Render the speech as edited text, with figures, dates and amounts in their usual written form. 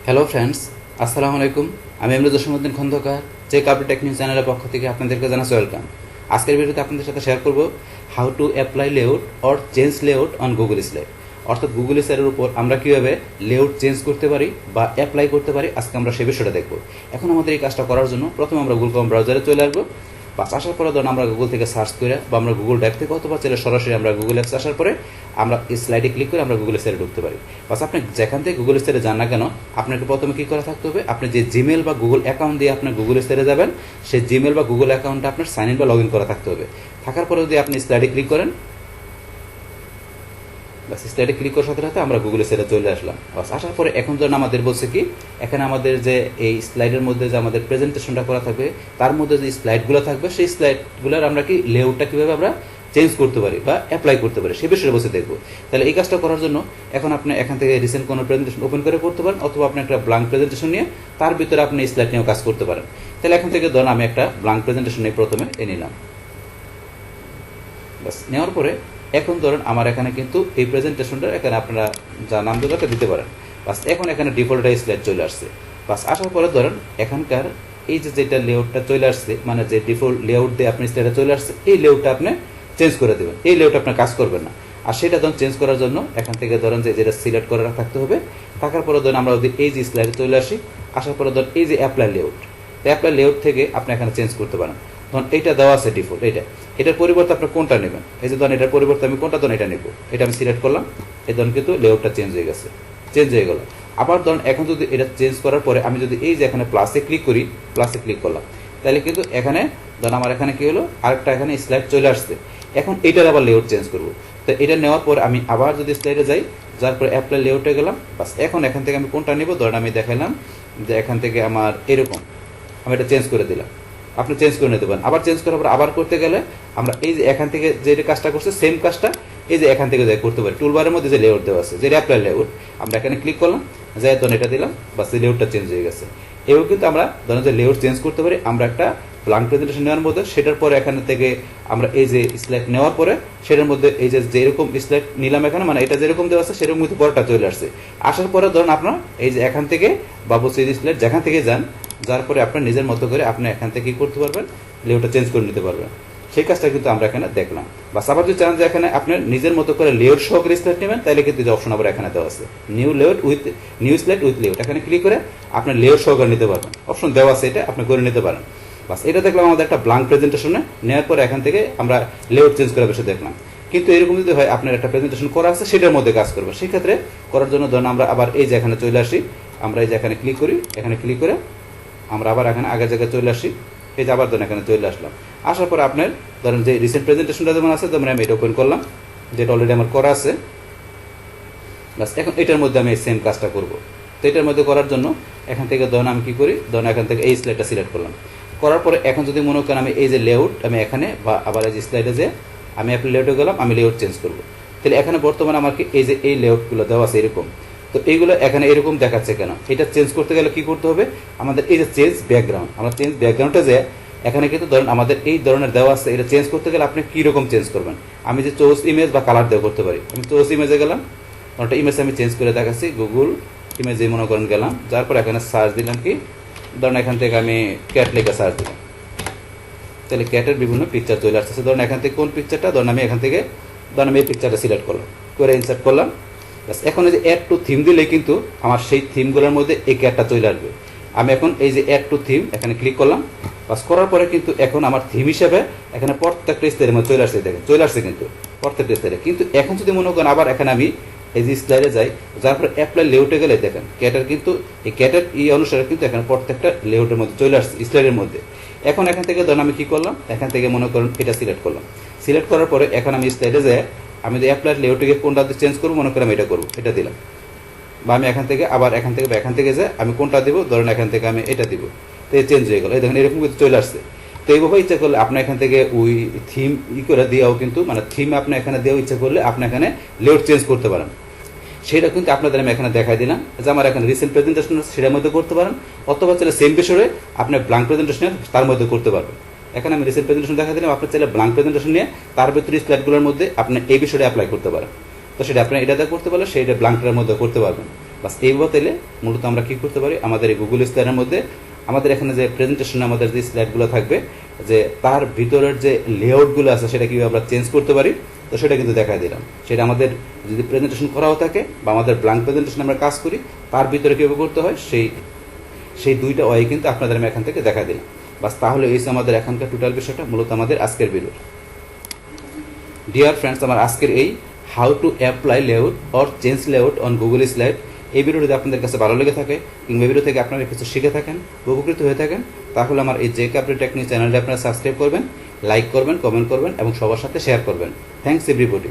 Hello friends, আসসালামু আলাইকুম। আমি জসীমউদ্দিন খন্দকার, যে কাপড় টেক নিউজ চ্যানেলের পক্ষ থেকে আপনাদেরকে জানাচ্ছি ওয়েলকাম। আজকের ভিডিওতে আপনাদের সাথে শেয়ার করব how to apply layout or change layout on Google slide. অর্থাৎ গুগল স্লাইডের উপর আমরা কীভাবে লেআউট চেঞ্জ করতে পারি বা অ্যাপ্লাই করতে পারি, আজকে আমরা সে বিষয়টা দেখব। এখন আমাদের এই কাজটা করার জন্য প্রথমে আমরা গুগল ক্রোম ব্রাউজারে চলে আসবো। বাস আসার পরে ধরুন আমরা গুগল থেকে সার্চ করে বা আমরা গুগল ড্রাইভ থেকে অথবা চলে সরাসরি আমরা গুগল অ্যাপস আসার পরে আমরা এই স্লাইডে ক্লিক করে আমরা গুগল স্লাইডে ঢুকতে পারি। বাস আপনি যেখান থেকে গুগল স্লাইডে যান না কেন, আপনাকে প্রথমে কী করা থাকতে হবে, আপনি যে জিমেল বা গুগল অ্যাকাউন্ট দিয়ে আপনার গুগল স্লাইডে যাবেন, সেই জিমেল বা গুগল অ্যাকাউন্টে আপনার সাইন ইন বা লগ ইন করা থাকতে হবে। থাকার পরে যদি আপনি স্লাইডে ক্লিক করেন, বাস স্লাইডে ক্লিক করার সাথে সাথে আমরা গুগল স্লাইডে চলে আসলাম। বাস আসার পরে এখন ধরুন আমাদের বলছে কি, এখানে আমাদের যে এই স্লাইডের মধ্যে যে আমাদের প্রেজেন্টেশনটা করা থাকবে, তার মধ্যে যে স্লাইডগুলো থাকবে, সেই স্লাইডগুলোর আমরা কি লেআউটটা কীভাবে আমরা চেঞ্জ করতে পারি বা অ্যাপ্লাই করতে পারি, সে বিষয়ে বসে দেখবো। তাহলে এই কাজটা করার জন্য এখন আপনি এখান থেকে রিসেন্ট কোনো প্রেজেন্টেশন ওপেন করে করতে পারেন, অথবা আপনি একটা ব্ল্যাঙ্ক প্রেজেন্টেশন নিয়ে তার ভিতরে আপনি স্লাইড নিয়েও কাজ করতে পারেন। তাহলে এখান থেকে ধরুন আমি একটা ব্ল্যাঙ্ক প্রেজেন্টেশন নিয়ে প্রথমে নিলাম। বাস নেওয়ার পরে এখন ধরেন আমার এখানে কিন্তু এই প্রেজেন্টেশনটা এখানে আপনারা যা নাম দেওয়াটা দিতে পারেন। বাস এখন এখানে ডিফল্ট স্লাইড চলে আসছে। বাস আসার পরে ধরেন এখানকার এই যে যেটা লেআউটটা চলে আসছে, মানে যে ডিফল্ট লেআউট দিয়ে আপনি স্লাইডে চলে আসছে, এই লেআউটটা আপনি চেঞ্জ করে দেবেন। এই লেআউট আপনার কাজ করবেন না। আর সেটা ধরুন চেঞ্জ করার জন্য এখান থেকে ধরেন যে যেটা সিলেক্ট করে থাকতে হবে। থাকার পরে ধরুন আমরা যদি এই যে স্লাইডে চলে আসি, আসার পরে ধরুন এই যে অ্যাপ্লাই লেআউট, অ্যাপ্লাই লেআউট থেকে আপনি এখানে চেঞ্জ করতে পারেন। ধরুন এইটা দেওয়া আছে ডিফল্ট, এটার পরিবর্তে আপনি কোনটা নেবেন, এই যে ধরুন এটার পরিবর্তে আমি কোনটা ধরুন এটা নেব, এটা আমি সিলেক্ট করলাম। এই ধরুন কিন্তু লেআউটটা চেঞ্জ হয়ে গেছে, চেঞ্জ হয়ে গেল। আবার ধরুন এখন যদি এটা চেঞ্জ করার পরে আমি যদি এই যে এখানে প্লাসে ক্লিক করি, প্লাসে ক্লিক করলাম, তাহলে কিন্তু এখানে ধরুন আমার এখানে কি হলো, আরেকটা এখানে স্লাইড চলে আসছে। এখন এটার আবার লেআউট চেঞ্জ করবো। তো এটা নেওয়ার পর আমি আবার যদি স্লাইডে যাই, যার পরে অ্যাপ্লাই লেআউটে গেলাম। বাস এখন এখান থেকে আমি কোনটা নেব, ধরুন আমি দেখালাম যে এখান থেকে আমার এরকম, আমি এটা চেঞ্জ করে দিলাম। আপনি চেঞ্জ করে নিতে পারেন। আবার চেঞ্জ করার পর আবার করতে গেলে আমরা এই যে এখান থেকে যে কাজটা করছে, সেম কাজটা এই যে এখান থেকে যাই করতে পারি। টুলবারের মধ্যে যে লেআউট দেওয়া আছে, যে অ্যাপ্লাই লেআউট, আমরা এখানে ক্লিক করলাম, যাই ধরুন এটা দিলাম, বাস এই লেআউটটা চেঞ্জ হয়ে গেছে। এবার কিন্তু আমরা ধরুন যে লেআউট চেঞ্জ করতে পারি আমরা একটা ব্ল্যাঙ্ক প্রেজেন্টেশন নেওয়ার মধ্যে। সেটার পরে এখান থেকে আমরা এই যে স্লাইড নেওয়ার পরে সেটার মধ্যে এই যে যেরকম স্লাইড নিলাম এখানে, মানে এটা যেরকম দেওয়া আছে সেরকম কিন্তু পরটা চলে আসছে। আসার পরে ধরুন আপনার এই যে এখান থেকে বা বলছে এই স্লাইড যেখান থেকে যান, যার পরে আপনার নিজের মতো করে আপনি এখান থেকে কি করতে পারবেন, লেআউটটা চেঞ্জ করে নিতে পারবেন। সেই কাজটা কিন্তু আমরা এখানে দেখলাম। বাস আবার যদি চান যে এখানে আপনার নিজের মতো করে লেআউট সহকারে স্লাইড নেবেন, তাহলে কিন্তু যে অপশন আবার এখানে দেওয়া আছে, new layout with new slide with layout, এখানে ক্লিক করে আপনার লেআউট সহকারে নিতে পারবেন। অপশন দেওয়া আছে, এটা আপনি করে নিতে পারেন। বাস এটা দেখলাম আমাদের একটা ব্ল্যাঙ্ক প্রেজেন্টেশনে নেওয়ার পরে এখান থেকে আমরা লেআউট চেঞ্জ করার বিষয়ে দেখলাম। কিন্তু এরকম যদি হয় আপনার একটা প্রেজেন্টেশন করা আছে সেটার মধ্যে কাজ করবে, সেক্ষেত্রে করার জন্য ধরুন আমরা আবার এই যে এখানে চলে আসি, আমরা এই যে এখানে ক্লিক করি, এখানে ক্লিক করে আমরা আবার এখানে আগের জায়গায় চলে আসি। এই যে আবার ধরুন এখানে চলে আসলাম। আসার পরে আপনার ধরেন যে রিসেন্ট প্রেজেন্টেশনটা যেমন আছে, যেমন আমি এটা ওপেন করলাম, যেটা অলরেডি আমার করা আছে। বাস এখন এটার মধ্যে আমি এই সেম কাজটা করব। তো এটার মধ্যে করার জন্য এখান থেকে ধরুন আমি কী করি, ধরুন এখান থেকে এই স্লাইডটা সিলেক্ট করলাম। করার পরে এখন যদি মনে করেন আমি এই যে লেআউট, আমি এখানে বা আবার এই যে স্লাইডে যে আমি আপনার লেআউটে গেলাম, আমি লেআউট চেঞ্জ করবো। তাহলে এখানে বর্তমানে আমার কি এই যে এই লেআউটগুলো দেওয়া আছে এরকম, তো এইগুলো এখানে এরকম দেখাচ্ছে কেন, এটা চেঞ্জ করতে গেলে কি করতে হবে, আমাদের এই যে চেঞ্জ ব্যাকগ্রাউন্ড, আমরা চেঞ্জ ব্যাকগ্রাউন্ডে যে এখানে কিন্তু ধরেন আমাদের এই ধরনের দেওয়া আছে, এটা চেঞ্জ করতে গেলে আপনি কীরকম চেঞ্জ করবেন। আমি যে চোজ ইমেজ বা কালার দেওয়া করতে পারি, আমি চোজ ইমেজে গেলাম, একটা ইমেজ আমি চেঞ্জ করে দেখাচ্ছি, গুগল ইমেজে মনে করেন গেলাম, যার পর এখানে সার্চ দিলাম কি, ধরেন এখান থেকে আমি ক্যাট লেখা সার্চ দিলাম, তাহলে ক্যাটের বিভিন্ন পিকচার চলে আসতেছে। ধরেন এখান থেকে কোন পিকচারটা, ধরেন আমি এখান থেকে ধরেন আমি এই পিকচারটা সিলেক্ট করলাম, করে ইনসার্ট করলাম। বাস এখন এই যে অ্যাড টু থিম দিলে কিন্তু আমার সেই থিমগুলোর মধ্যে এই ক্যাটটা চলে আসবে। আমি এখন এই যে অ্যাড টু থিম এখানে ক্লিক করলাম। বাস করার পরে কিন্তু এখন আমার থিম হিসাবে এখানে প্রত্যেকটা স্টাইলের মধ্যে চলে আসছে, দেখেন চলে আসছে কিন্তু প্রত্যেকটা স্টাইলে। কিন্তু এখন যদি মনে করেন আবার এখানে আমি এই যে স্লাইডে যাই, যার পরে অ্যাপ্লাই লেআউটে গেলে দেখেন ক্যাটের কিন্তু এই ক্যাটের অনুসারে কিন্তু এখানে প্রত্যেকটা লেআউটের মধ্যে চলে আসছে স্লাইডের মধ্যে। এখন এখান থেকে ধরুন আমি কী করলাম, এখান থেকে মনে করেন এটা সিলেক্ট করলাম। সিলেক্ট করার পরে এখন আমি স্লাইডে যাই, আমি যদি অ্যাপ্লাই লেআউটে গিয়ে কোনটা চেঞ্জ করবো, মনে করেন এটা করবো, এটা দিলাম। বা আমি এখান থেকে আবার এখান থেকে বা এখান থেকে যাই আমি কোনটা দিব, ধরেন এখান থেকে আমি এটা দিব, তো চেঞ্জ হয়ে গেল। এই দেখেন এরকম কিন্তু চলে আসছে। তো এইভাবে ইচ্ছা করলে আপনি এখান থেকে ওই থিম করে দিয়েও কিন্তু, মানে থিম আপনি এখানে দিয়েও ইচ্ছা করলে আপনি এখানে লেআউট চেঞ্জ করতে পারেন। সেটা কিন্তু আপনাদের আমি এখানে দেখাই দিলাম যে আমার এখানে রিসেন্ট প্রেজেন্টেশন সেটার মধ্যে করতে পারেন, অথবা চাইলে সেম বিষয়ে আপনি ব্ল্যাঙ্ক প্রেজেন্টেশন তার মধ্যে করতে পারবেন। এখানে আমি রিসেন্ট প্রেজেন্টেশন দেখা দিলাম, আপনি চাইলে ব্ল্যাঙ্ক প্রেজেন্টেশন নিয়ে তার ভিতরে স্লাইডগুলোর মধ্যে আপনি এই বিষয়টা অ্যাপ্লাই করতে পারেন। তো সেটা আপনি এটাতে করতে পারলে সেইটা ব্ল্যাঙ্কের মধ্যে করতে পারবেন। বাস এইভাবে তাহলে মূলত আমরা কী করতে পারি, আমাদের এই গুগল স্লাইডের মধ্যে আমাদের এখানে যে প্রেজেন্টেশনে আমাদের যে স্লাইডগুলো থাকবে, যে তার ভিতরের যে লেআউটগুলো আছে সেটা কীভাবে আমরা চেঞ্জ করতে পারি, তো সেটা কিন্তু দেখা দিলাম। সেটা আমাদের যদি প্রেজেন্টেশন করাও থাকে বা আমাদের ব্ল্যাঙ্ক প্রেজেন্টেশন আমরা কাজ করি, তার ভিতরে কীভাবে করতে হয় সেই দুইটা ওয়ে কিন্তু আপনাদের আমি এখান থেকে দেখা দিলাম। বাস তাহলে এই আমাদের এখানকার টোটাল বিষয়টা মূলত আমাদের আজকের ভিডিও। ডিয়ার ফ্রেন্ডস, আমার আজকের এই how to apply layout or change layout on Google slide এই ভিডিওটি যদি আপনাদের কাছে ভালো লেগে থাকে কিংবা ভিডিও থেকে আপনারা কিছু শিখে থাকেন, উপকৃত হয়ে থাকেন, তাহলে আমার এই জে ক্যাপ্রি টেকনিক চ্যানেলটি আপনারা সাবস্ক্রাইব করবেন, লাইক করবেন, কমেন্ট করবেন এবং সবার সাথে শেয়ার করবেন। Thanks everybody.